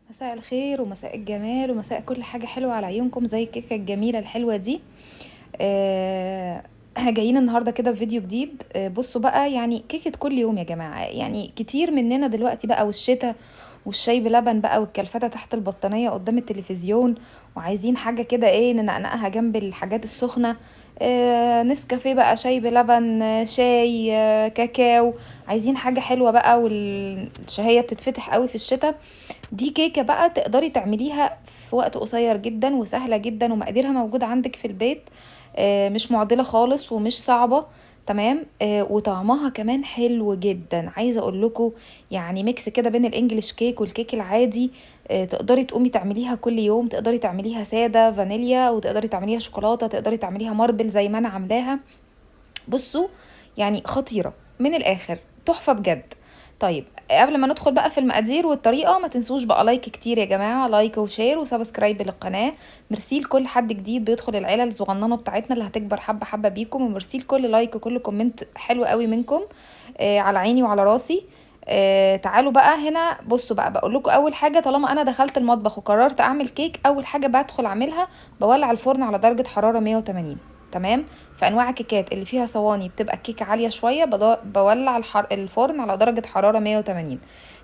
مساء الخير ومساء الجمال ومساء كل حاجة حلوة على عيونكم زي الكيكة الجميلة الحلوة دي. جايين النهاردة كده بفيديو جديد. بصوا بقى، يعني كيكة كل يوم يا جماعة، يعني كتير مننا دلوقتي بقى والشتا والشاي بلبن بقى والكلفتة تحت البطانية قدام التلفزيون، وعايزين حاجة كده ايه ننقنقها جنب الحاجات السخنة. نسكافيه بقى، شاي بلبن، شاي، كاكاو. عايزين حاجة حلوة بقى، والشهية بتتفتح قوي في الشتا. دي كيكة بقى تقدري تعمليها في وقت قصير جدا وسهلة جدا ومقاديرها موجودة عندك في البيت. مش معضلة خالص ومش صعبة. تمام. وطعمها كمان حلو جدا، عايزة اقول لكم يعني ميكس كده بين الانجليش كيك والكيك العادي. تقدري تقومي تعمليها كل يوم، تقدري تعمليها سادة فانيليا، وتقدري تعمليها شوكولاتة، تقدري تعمليها ماربل زي ما انا عاملاها. بصوا، يعني خطيرة من الآخر، تحفة بجد. طيب، قبل ما ندخل بقى في المقادير والطريقة، ما تنسوش بقى لايك كتير يا جماعة، لايك وشير وسبسكرايب للقناة. مرسيل كل حد جديد بيدخل العيلة الصغننة بتاعتنا اللي هتكبر حبة حبة بيكم، ومرسيل كل لايك وكل كومنت حلو قوي منكم. على عيني وعلى راسي. تعالوا بقى هنا، بصوا بقى بقول لكم اول حاجه، طالما انا دخلت المطبخ وقررت اعمل كيك، اول حاجه بدخل اعملها بولع الفرن على درجه حراره 180. تمام. في انواع الكيكات اللي فيها صواني بتبقى الكيكه عاليه شويه، بولع الفرن على درجه حراره 180.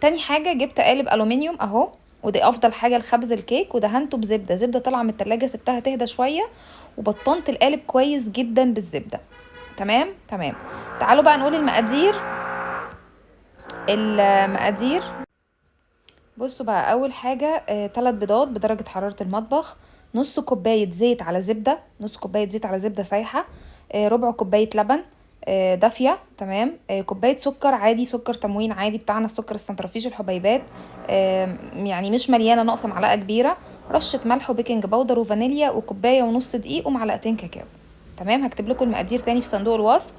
تاني حاجه، جبت قالب الومنيوم اهو، ودي افضل حاجه لخبز الكيك، ودهنته زبده طالعه من التلاجة، سبتها تهدى شويه، وبطنت القالب كويس جدا بالزبده. تمام تمام. تعالوا بقى نقول المقادير. المقادير، بصوا بقى، اول حاجه 3 بيضات بدرجه حراره المطبخ، نص كوبايه زيت على زبده، نص كوبايه زيت على زبده سايحه، ربع كوبايه لبن دافيه. تمام. كوبايه سكر عادي، سكر تموين عادي بتاعنا، السكر السنترفيش الحبيبات. يعني مش مليانه، ناقصه معلقه كبيره. رشه ملح وبيكنج باودر وفانيليا، وكوبايه ونص دقيق ومعلقتين كاكاو. تمام. هكتب لكم المقادير تاني في صندوق الوصف.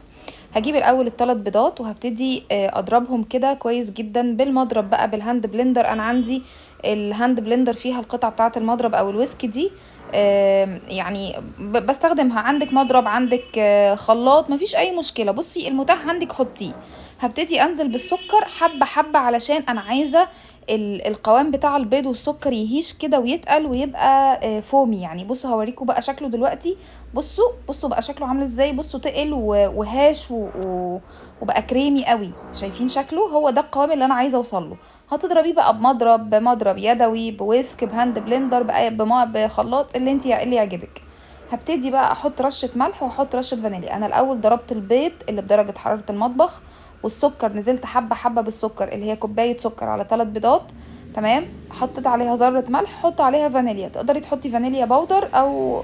هجيب الاول الثلاث بيضات وهبتدي اضربهم كده كويس جدا بالمضرب بقى، بالهاند بلندر. انا عندي الهاند بلندر فيها القطعه بتاعه المضرب او الويسك دي. يعني بستخدمها. عندك مضرب، عندك خلاط، مفيش اي مشكله، بصي المتاح عندك حطيه. هبتدي انزل بالسكر حبه حبه، علشان انا عايزه القوام بتاع البيض والسكر يهيش كده ويتقل ويبقى فومي. يعني بصوا هوريكم بقى شكله دلوقتي. بصوا بقى شكله عامل ازاي، بصوا تقل وهاش وبقى كريمي قوي. شايفين شكله؟ هو ده القوام اللي انا عايزه اوصل له. هتضربيه بقى بمضرب يدوي، بويسك، بهاند بلندر، بقى بخلاط، اللي يعجبك. هبتدي بقى احط رشه ملح واحط رشه فانيليا. انا الاول ضربت البيض اللي بدرجه حراره المطبخ، والسكر نزلت حبه حبه بالسكر، اللي هي كوبايه سكر على 3 بيضات. تمام. حطيت عليها ذره ملح، حط عليها فانيليا، تقدري تحطي فانيليا باودر او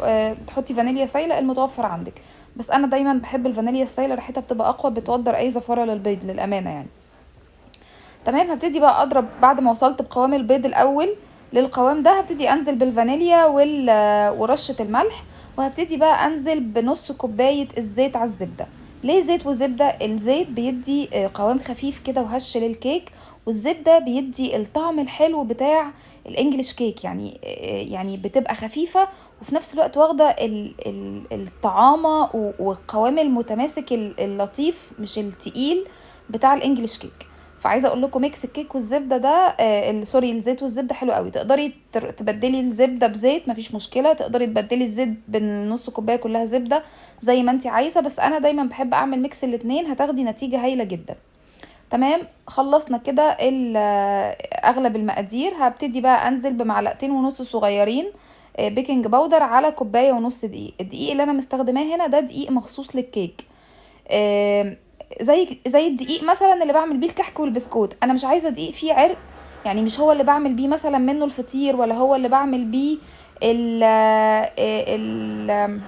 تحطي فانيليا سايله المتوفر عندك. بس انا دايما بحب الفانيليا السايله، ريحتها بتبقى اقوى، بتودر اي زفاره للبيض للامانه يعني. تمام. هبتدي بقى اضرب بعد ما وصلت بقوام البيض الاول للقوام ده، هبتدي انزل بالفانيليا ورشه الملح، وهبتدي بقى انزل بنص كوبايه الزيت على الزبده. ليه زيت وزبده؟ الزيت بيدي قوام خفيف كده وهش للكيك، والزبده بيدي الطعم الحلو بتاع الانجليش كيك. يعني بتبقى خفيفه، وفي نفس الوقت واخده الطعامه والقوام المتماسك اللطيف، مش التقيل بتاع الانجليش كيك. فعايزه اقول لكم ميكس الكيك والزبده ده، سوري، الزيت والزبده حلو قوي. تقدري تبدلي الزبده بزيت، مفيش مشكله. تقدري تبدلي الزيت بنص كوبايه كلها زبده، زي ما انت عايزه. بس انا دايما بحب اعمل ميكس الاتنين، هتاخدي نتيجه هايله جدا. تمام. خلصنا كده اغلب المقادير. هبتدي بقى انزل بمعلقتين ونص صغيرين بيكنج باودر على كوبايه ونص دقيق. الدقيق اللي انا مستخدماه هنا ده دقيق مخصوص للكيك. آم، زي الدقيق مثلا اللي بعمل بيه الكحك والبسكوت. انا مش عايزه دقيق فيه عرق، يعني مش هو اللي بعمل بيه مثلا منه الفطير، ولا هو اللي بعمل بيه ال ال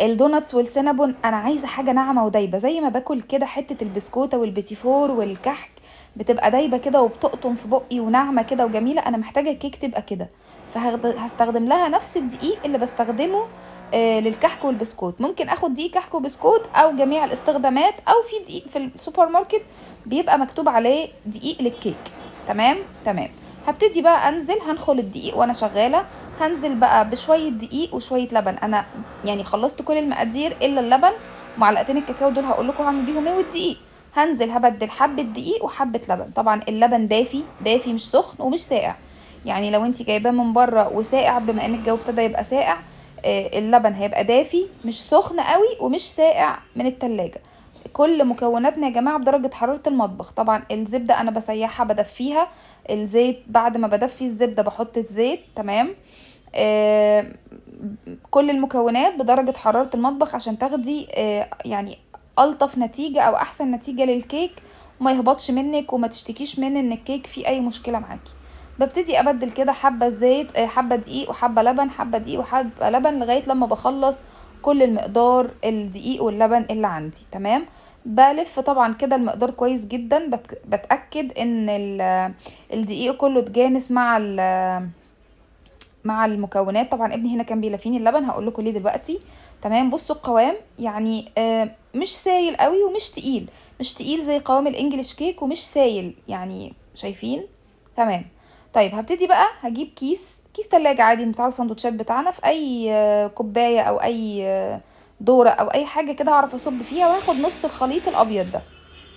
الدوناتس والسينابون. انا عايزه حاجه ناعمه ودايبه، زي ما باكل كده حته البسكوته والبيتيفور والكحك، بتبقى دايبه كده وبتقطم في بقي وناعمه كده وجميله. انا محتاجه الكيك تبقى كده، فهستخدم لها نفس الدقيق اللي بستخدمه للكحك والبسكوت. ممكن اخد دقيق كحك وبسكوت او جميع الاستخدامات، او في دقيق في السوبر ماركت بيبقى مكتوب عليه دقيق للكيك. تمام تمام. هبتدي بقى انزل، هنخل الدقيق وانا شغاله. هنزل بقى بشويه دقيق وشويه لبن. انا يعني خلصت كل المقادير الا اللبن، ومعلقتين الكاكاو دول هقول لكم هعمل بيهم ايه، والدقيق. هنزل هبدل حبه دقيق وحبه لبن. طبعا اللبن دافي دافي، مش سخن ومش ساقع، يعني لو انت جايباه من بره وساقع، بما ان الجو ابتدى يبقى ساقع، اللبن هيبقى دافي مش سخن قوي ومش ساقع من التلاجة. كل مكوناتنا يا جماعة بدرجة حرارة المطبخ. طبعا الزبدة انا بسيحها بدفيها، الزيت بعد ما بدفي الزبدة بحط الزيت. تمام. آه، كل المكونات بدرجة حرارة المطبخ عشان تاخدي يعني ألطف نتيجة أو أحسن نتيجة للكيك، وما يهبطش منك وما تشتكيش من ان الكيك فيه اي مشكلة معاكي. ببتدي ابدل كده حبة زيت، حبة دقيق وحبة لبن، حبة دقيق وحبة لبن، لغاية لما بخلص كل المقدار الدقيق واللبن اللي عندي. تمام. بلف طبعا كده المقدار كويس جدا، بتأكد ان الدقيق كله اتجانس مع المكونات. طبعا ابني هنا كان بيلفيني اللبن، هقول لكم ليه دلوقتي. تمام. بصوا القوام يعني مش سايل قوي ومش تقيل، مش تقيل زي قوام الانجليش كيك ومش سايل، يعني شايفين. تمام. طيب هبتدي بقى هجيب كيس تلاجة عادي بتاع السندوتشات بتاعنا، في اي كوباية او اي دورة او اي حاجة كده هعرف اصب فيها، وهاخد نص الخليط الابيض ده.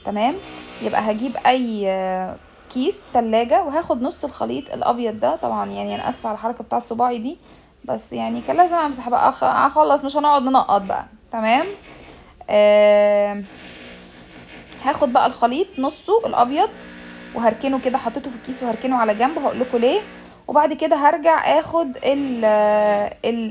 تمام. يبقى هجيب اي كيس تلاجة وهاخد نص الخليط الابيض ده. طبعا يعني انا اسفه على الحركه بتاعت صباعي دي، بس يعني كان لازم امسح بقى، اخلص مش هنقعد ننقط بقى. تمام. آه هاخد بقى الخليط نصه الابيض وهركنه كده، حطيته في الكيس وهركنه على جنب، هقول لكم ليه. وبعد كده هرجع اخد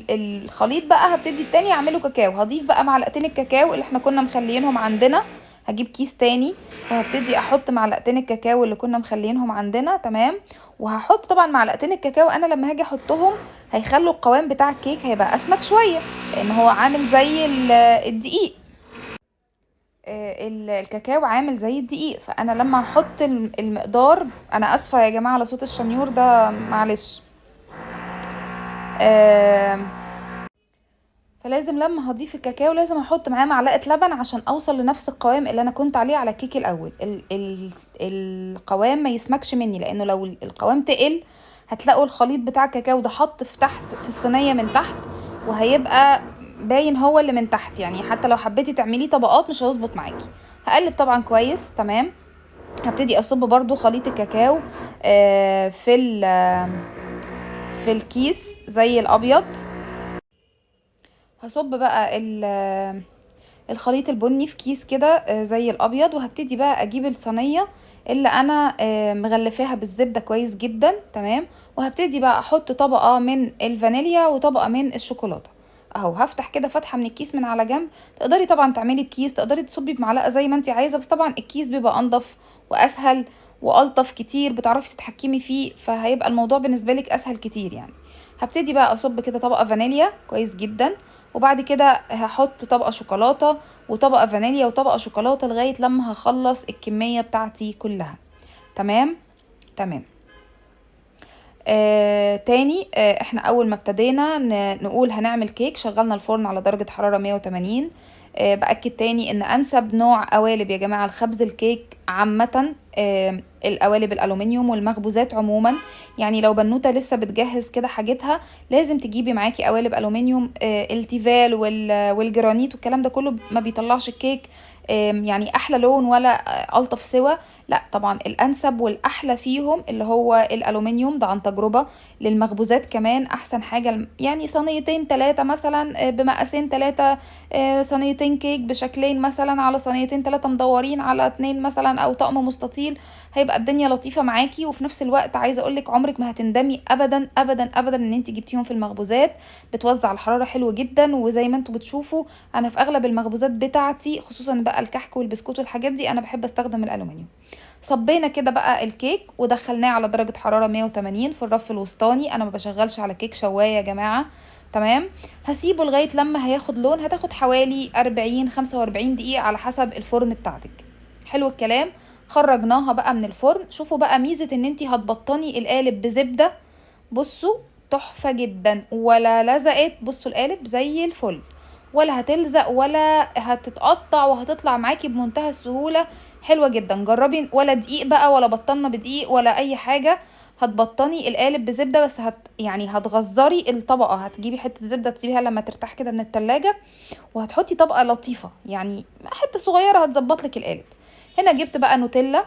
الخليط بقى، هبتدي التاني اعمله كاكاو. هضيف بقى معلقتين الكاكاو اللي احنا كنا مخلينهم عندنا. هجيب كيس تاني وهبتدي احط معلقتين الكاكاو اللي كنا مخلينهم عندنا. تمام. وهحط طبعا معلقتين الكاكاو، انا لما هاجي احطهم هيخلوا القوام بتاع الكيك هيبقى اسمك شويه، لان هو عامل زي الدقيق. الكاكاو عامل زي الدقيق، فانا لما احط المقدار، انا اسفه يا جماعه على صوت الشنيور ده، معلش. آم، فلازم لما هضيف الكاكاو لازم احط معاه معلقه لبن عشان اوصل لنفس القوام اللي انا كنت عليه على الكيك الاول. القوام ما يسمكش مني، لانه لو القوام تقل هتلاقوا الخليط بتاع الكاكاو ده حط في تحت في الصينيه من تحت، وهيبقى باين هو اللي من تحت، يعني حتى لو حبيتي تعمليه طبقات مش هيظبط معاكي. هقلب طبعا كويس. تمام. هبتدي اصب برضو خليط الكاكاو في الكيس زي الابيض. هصب بقى الخليط البني في كيس كده زي الابيض، وهبتدي بقى اجيب الصينيه اللي انا مغلفاها بالزبده كويس جدا. تمام. وهبتدي بقى احط طبقه من الفانيليا وطبقه من الشوكولاته. اهو هفتح كده فتحه من الكيس من على جنب. تقدري طبعا تعملي بكيس، تقدري تصبي بمعلقه زي ما انت عايزه، بس طبعا الكيس بيبقى انضف واسهل والطف كتير، بتعرفي تتحكمي فيه، فهيبقى الموضوع بالنسبه لك اسهل كتير يعني. هبتدي بقى اصب كده طبقه فانيليا كويس جدا، وبعد كده هحط طبقة شوكولاتة وطبقة فانيليا وطبقة شوكولاتة لغاية لما هخلص الكمية بتاعتي كلها. تمام. تمام. تاني احنا اول ما ابتدينا نقول هنعمل كيك، شغلنا الفرن على درجة حرارة 180. باكد تاني ان انسب نوع قوالب يا جماعة لخبز الكيك عامة القوالب الالومنيوم والمخبوزات عموما. يعني لو بنوتة لسه بتجهز كده حاجتها لازم تجيبي معاكي قوالب الومنيوم. التيفال والجرانيت والكلام ده كله ما بيطلعش الكيك يعني احلى لون ولا الطف سوا. لا طبعا الانسب والاحلى فيهم اللي هو الالومنيوم ده، عن تجربة. للمخبوزات كمان احسن حاجة يعني صينيتين تلاتة مثلا بمقاسين تلاتة، صينيتين كيك بشكلين مثلا على صينيتين تلاتة مدورين على اتنين مثلا، او طقم مستطيل، هيبقى الدنيا لطيفة معاكي. وفي نفس الوقت عايزة اقولك عمرك ما هتندمي ابدا ابدا ابدا ان انت جبتيهم في المخبوزات. بتوزع الحرارة حلو جدا، وزي ما انتوا بتشوفوا انا في اغلب المخبوزات بتاعتي خصوصا بقى الكحك والبسكوت والحاجات دي انا بحب استخدم الالومنيوم. صبينا كده بقى الكيك ودخلناه على درجة حرارة 180 في الرف الوسطاني، انا ما بشغلش على كيك شواية يا جماعة. تمام. هسيبه لغاية لما هياخد لون، هتاخد حوالي 40-45 دقيقة على حسب الفرن بتاعتك. حلو الكلام. خرجناها بقى من الفرن. شوفوا بقى ميزة ان انتي هتبطني القالب بزبدة. بصوا تحفة جدا، ولا لزقت، بصوا القالب زي الفل، ولا هتلزق ولا هتتقطع، وهتطلع معاكي بمنتهى السهولة. حلوة جدا. جربي، ولا دقيق بقى ولا بطنة بدقيق ولا اي حاجة. هتبطني القالب بزبدة بس، يعني هتغزري الطبقة، هتجيبي حتة زبدة تسيبيها لما ترتاح كده من التلاجة، وهتحطي طبقة لطيفة يعني حتة صغيرة هتظبط لك القالب. هنا جبت بقى نوتيلا،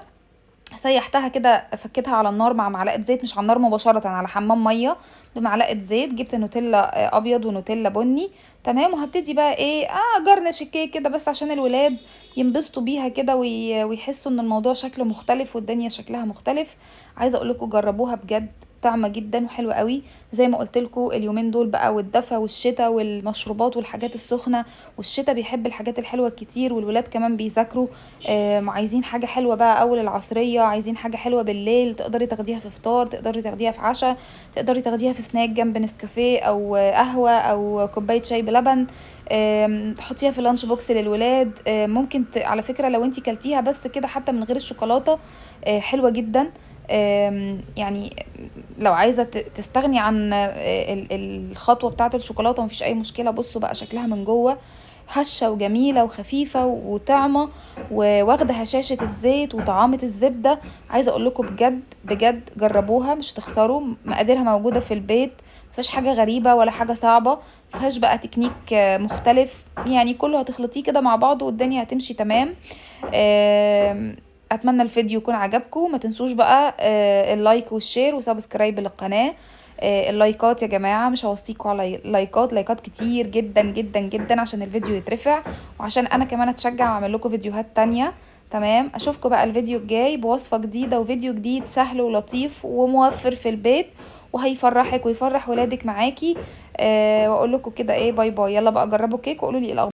سيحتها كده، فكيتها على النار مع معلقه زيت، مش على النار مباشره، على حمام ميه بمعلقه زيت. جبت نوتيلا ابيض ونوتيلا بني. تمام. وهبتدي بقى ايه، جرنش الكيك كده بس عشان الولاد ينبسطوا بيها كده ويحسوا ان الموضوع شكله مختلف والدنيا شكلها مختلف. عايزه اقول لكم جربوها بجد، طعمه جدا وحلوه قوي. زي ما قلت لكم اليومين دول بقى، والدفا والشتاء والمشروبات والحاجات السخنه، والشتاء بيحب الحاجات الحلوه كتير، والولاد كمان بيذاكروا. عايزين حاجة حلوة بقى أول العصرية، عايزين حاجة حلوة بالليل، تقدري تاخديها في فطار، تقدري تاخديها في عشاء، تقدري تاخديها في سناك جنب نسكافيه أو قهوة أو كوباية شاي بلبن. تحطيها في اللانش بوكس للولاد. ممكن على فكرة لو انتي كلتيها بس كده حتى من غير الشوكولاتة، حلوة جدا. يعني لو عايزة تستغني عن الخطوة بتاعة الشوكولاتة مفيش أي مشكلة. بصوا بقى شكلها من جوه هشة وجميلة وخفيفة وطعمة، وواخدة هشاشة الزيت وطعامة الزبدة. عايزة اقول لكم بجد بجد جربوها مش تخسروا. مقاديرها موجودة في البيت، مفيهاش حاجة غريبة ولا حاجة صعبة، مفيهاش بقى تكنيك مختلف، يعني كله هتخلطيه كده مع بعض والدنيا هتمشي تمام. اتمنى الفيديو يكون عجبكم. ما تنسوش بقى اللايك والشير وسبسكرايب للقناة. اللايكات يا جماعة، مش هوصيكوا على لايكات كتير جدا جدا جدا عشان الفيديو يترفع، وعشان انا كمان اتشجع واعمل لكم فيديوهات تانية. تمام. اشوفكم بقى الفيديو الجاي بوصفة جديدة وفيديو جديد سهل ولطيف وموفر في البيت، وهيفرحك ويفرح ولادك معاكي. واقول لكم كده ايه، باي باي. يلا بقى جربوا كيك وقولوا لي ايه الأخبار.